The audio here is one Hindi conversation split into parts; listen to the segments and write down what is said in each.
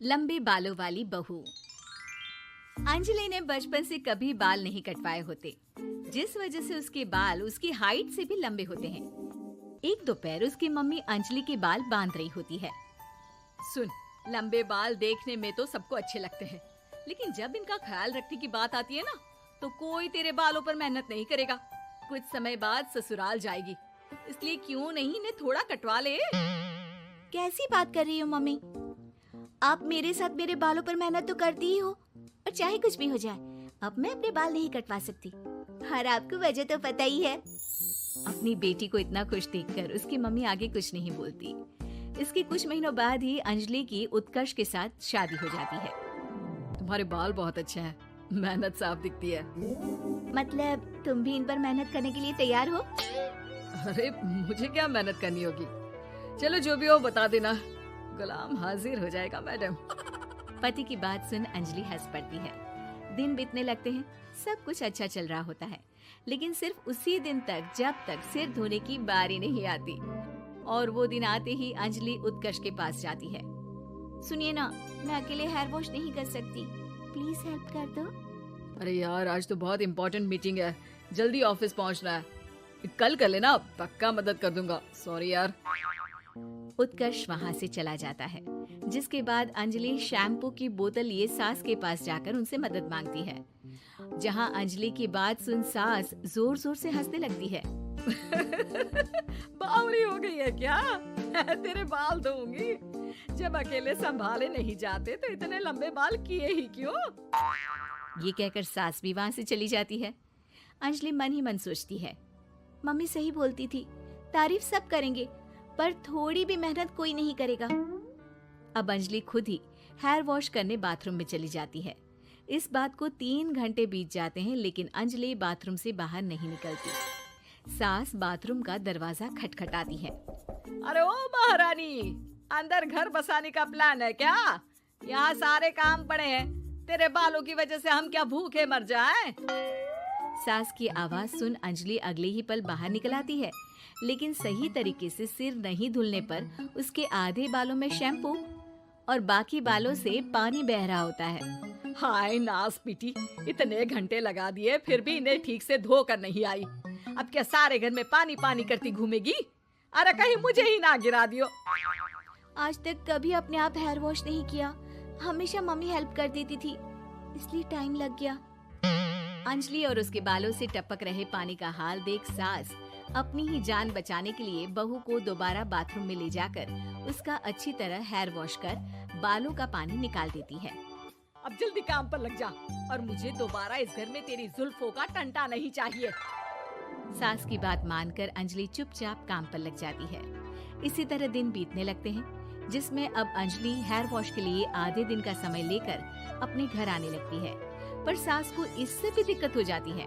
लंबे बालों वाली बहू। अंजलि ने बचपन से कभी बाल नहीं कटवाए होते, जिस वजह से उसके बाल उसकी हाइट से भी लंबे होते हैं। एक दोपहर उसकी मम्मी अंजलि के बाल बांध रही होती है। सुन, लंबे बाल देखने में तो सबको अच्छे लगते हैं, लेकिन जब इनका ख्याल रखने की बात आती है ना, तो कोई तेरे बालों पर मेहनत नहीं करेगा। कुछ समय बाद ससुराल जाएगी, इसलिए क्यों नहीं इन्हें थोड़ा कटवा ले। कैसी बात कर रही हो मम्मी? आप मेरे साथ मेरे बालों पर मेहनत तो करती ही हो, और चाहे कुछ भी हो जाए, अब मैं अपने बाल नहीं कटवा सकती। और आपको वजह तो पता ही है। अपनी बेटी को इतना खुश देखकर उसकी मम्मी आगे कुछ नहीं बोलती। इसके कुछ महीनों बाद ही अंजलि की उत्कर्ष के साथ शादी हो जाती है। तुम्हारे बाल बहुत अच्छे हैं, मेहनत साफ दिखती है। मतलब तुम भी इन पर मेहनत करने के लिए तैयार हो? अरे मुझे क्या मेहनत करनी होगी, चलो जो भी हो बता देना, गुलाम हाजिर हो जाएगा मैडम। पति की बात सुन अंजलि हंस पड़ती है। दिन बीतने लगते हैं, सब कुछ अच्छा चल रहा होता है, लेकिन सिर्फ उसी दिन तक जब तक सिर धोने की बारी नहीं आती। और वो दिन आते ही अंजलि उत्कर्ष के पास जाती है। सुनिए ना, मैं अकेले हेयर वॉश नहीं कर सकती, प्लीज हेल्प कर दो। अरे यार, आज तो बहुत इम्पोर्टेंट मीटिंग है, जल्दी ऑफिस पहुंचना है, कल कर लेना, पक्का मदद कर दूंगा। सॉरी यार। उत्कर्ष वहाँ से चला जाता है, जिसके बाद अंजलि शैम्पू की बोतल लिए सास के पास जाकर उनसे मदद मांगती है। जहाँ अंजलि की बात सुन सास जोर जोर से हंसने लगती है। बावली हो गई है क्या? तेरे बाल धोऊंगी, जब अकेले संभाले नहीं जाते तो इतने लंबे बाल किए ही क्यों? ये कहकर सास भी वहाँ से चली जाती है। अंजलि मन ही मन सोचती है, मम्मी सही बोलती थी, तारीफ सब करेंगे, पर थोड़ी भी मेहनत कोई नहीं करेगा। अब अंजलि खुद ही हेयर वॉश करने बाथरूम में चली जाती है। इस बात को 3 घंटे बीत जाते हैं, लेकिन अंजलि बाथरूम से बाहर नहीं निकलती। सास बाथरूम का दरवाजा खटखटाती है। अरे ओ महारानी, अंदर घर बसाने का प्लान है क्या? यहाँ सारे काम पड़े हैं, तेरे बालों की वजह से हम क्या भूखे मर जाएं? सास की आवाज सुन अंजलि अगले ही पल बाहर निकल आती है, लेकिन सही तरीके से सिर नहीं धुलने पर उसके आधे बालों में शैम्पू और बाकी बालों से पानी बह रहा होता है। हाय नास पीटी, इतने घंटे लगा दिए फिर भी इन्हें ठीक से धो कर नहीं आई। अब क्या सारे घर में पानी पानी करती घूमेगी? अरे कहीं मुझे ही ना गिरा दियो। आज तक कभी अपने आप हेयर वॉश नहीं किया, हमेशा मम्मी हेल्प कर देती थी, इसलिए टाइम लग गया। अंजलि और उसके बालों से टपक रहे पानी का हाल देख सास अपनी ही जान बचाने के लिए बहू को दोबारा बाथरूम में ले जाकर उसका अच्छी तरह हेयर वॉश कर बालों का पानी निकाल देती है। अब जल्दी काम पर लग जा, और मुझे दोबारा इस घर में तेरी जुल्फों का टंटा नहीं चाहिए। सास की बात मानकर अंजलि चुपचाप काम पर लग जाती है। इसी तरह दिन बीतने लगते हैं, जिसमें अब अंजलि हेयर वॉश के लिए आधे दिन का समय लेकर अपने घर आने लगती है। पर सास को इससे भी दिक्कत हो जाती है,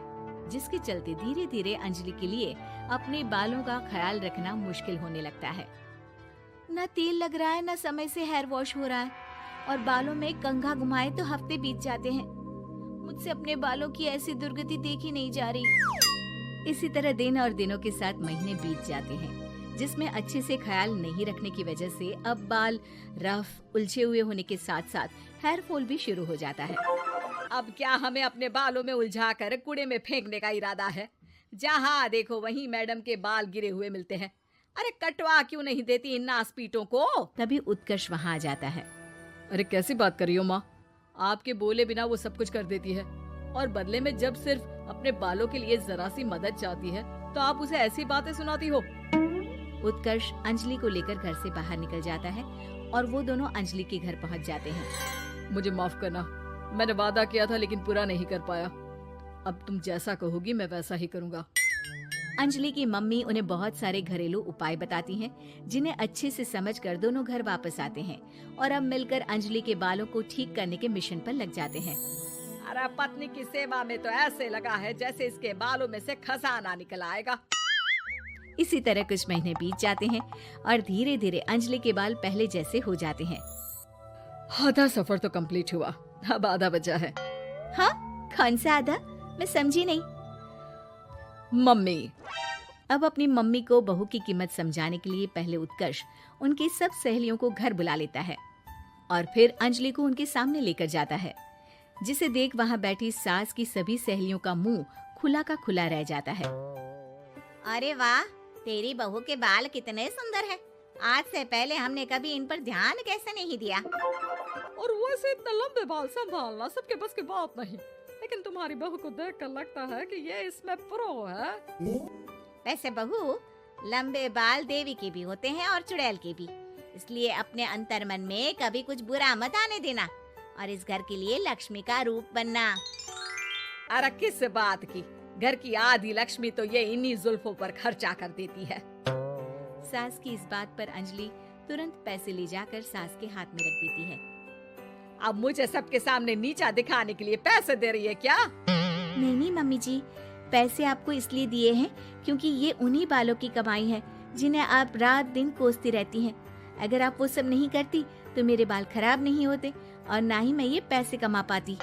जिसके चलते धीरे धीरे अंजलि के लिए अपने बालों का ख्याल रखना मुश्किल होने लगता है। न तेल लग रहा है, न समय से हेयर वॉश हो रहा है, और बालों में कंघा घुमाए तो हफ्ते बीत जाते हैं। मुझसे अपने बालों की ऐसी दुर्गति देखी नहीं जा रही। इसी तरह दिन और दिनों के साथ महीने बीत जाते हैं, जिसमें अच्छे से ख्याल नहीं रखने की वजह से अब बाल रफ उलझे हुए होने के साथ साथ हेयर फॉल भी शुरू हो जाता है। अब क्या हमें अपने बालों में उलझाकर कूड़े में फेंकने का इरादा है? जहाँ देखो वहीं मैडम के बाल गिरे हुए मिलते हैं। अरे कटवा क्यों नहीं देती इन नासपीटों को? तभी उत्कर्ष वहाँ आ जाता है। अरे कैसी बात कर रही हो माँ, आपके बोले बिना वो सब कुछ कर देती है, और बदले में जब सिर्फ अपने बालों के लिए जरा सी मदद चाहती है तो आप उसे ऐसी बातें सुनाती हो। उत्कर्ष अंजलि को लेकर घर से बाहर निकल जाता है और वो दोनों अंजलि के घर पहुँच जाते हैं। मुझे माफ करना, मैंने वादा किया था लेकिन पूरा नहीं कर पाया। अब तुम जैसा कहोगी मैं वैसा ही करूँगा। अंजलि की मम्मी उन्हें बहुत सारे घरेलू उपाय बताती हैं, जिन्हें अच्छे से समझकर दोनों घर वापस आते हैं और अब मिलकर अंजलि के बालों को ठीक करने के मिशन पर लग जाते हैं। अरे पत्नी की सेवा में तो ऐसे लगा है जैसे इसके बालों में से खजाना निकल आएगा। इसी तरह कुछ महीने बीत जाते हैं और धीरे धीरे अंजलि के बाल पहले जैसे हो जाते हैं। आधा सफर तो कंप्लीट हुआ, अब आधा बचा है। हाँ, कौन सा आधा? मैं समझी नहीं। मम्मी। अब अपनी मम्मी को बहू की कीमत समझाने के लिए पहले उत्कर्ष उनकी सब सहेलियों को घर बुला लेता है। और फिर अंजलि को उनके सामने लेकर जाता है, जिसे देख वहाँ बैठी सास की सभी सहेलियों का मुंह खुला का खुला रह जाता है। अरे वाह, तेरी बहू के बाल कितने सुंदर हैं। आज से पहले हमने कभी इन पर ध्यान कैसे नहीं दिया। और वैसे इतने लंबे बाल संभालना सबके बस की बात नहीं, लेकिन तुम्हारी बहू को देखकर लगता है कि ये इसमें प्रो है। वैसे बहू, लंबे बाल देवी के भी होते हैं और चुड़ैल के भी, इसलिए अपने अंतर्मन में कभी कुछ बुरा मत आने देना और इस घर के लिए लक्ष्मी का रूप बनना। अरे किस बात की, घर की आधी लक्ष्मी तो ये इन्हीं जुल्फों पर खर्चा कर देती है। सास की इस बात पर अंजलि तुरंत पैसे ले जाकर सास के हाथ में रख देती है। अब मुझे सबके सामने नीचा दिखाने के लिए पैसे दे रही है क्या? नहीं नहीं मम्मी जी, पैसे आपको इसलिए दिए हैं क्योंकि ये उन्हीं बालों की कमाई है जिन्हें आप रात दिन कोसती रहती हैं। अगर आप वो सब नहीं करती तो मेरे बाल खराब नहीं होते और ना ही मैं ये पैसे कमा पाती।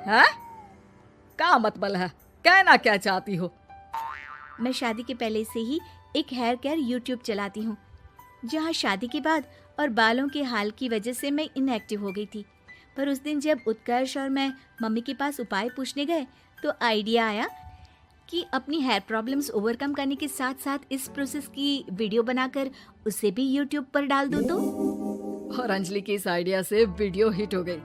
है? क्या मतलब है? कहना क्या चाहती हो? मैं शादी के पहले से ही एक हेयर केयर यूट्यूब चलाती हूँ, जहाँ शादी के बाद और बालों के हाल की वजह से मैं इनएक्टिव हो गई थी। पर उस दिन जब उत्कर्ष और मैं मम्मी के पास उपाय पूछने गए तो आइडिया आया कि अपनी हेयर प्रॉब्लम्स ओवरकम करने के साथ साथ इस प्रोसेस की वीडियो बनाकर उसे भी यूट्यूब पर डाल दूँ तो। और अंजलि के इस आइडिया से वीडियो हिट हो गई,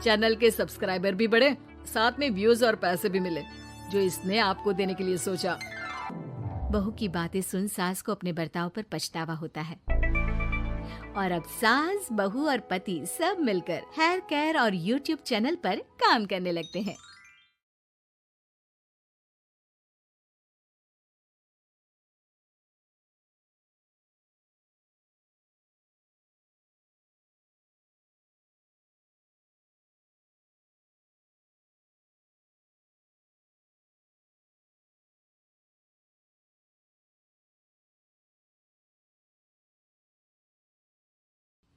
चैनल के सब्सक्राइबर भी बढ़े, साथ में व्यूज और पैसे भी मिले जो इसने आपको देने के लिए सोचा। बहू की बातें सुन सास को अपने बर्ताव पर पछतावा होता है और अब सास, बहू और पति सब मिलकर हेयर केयर और यूट्यूब चैनल पर काम करने लगते हैं।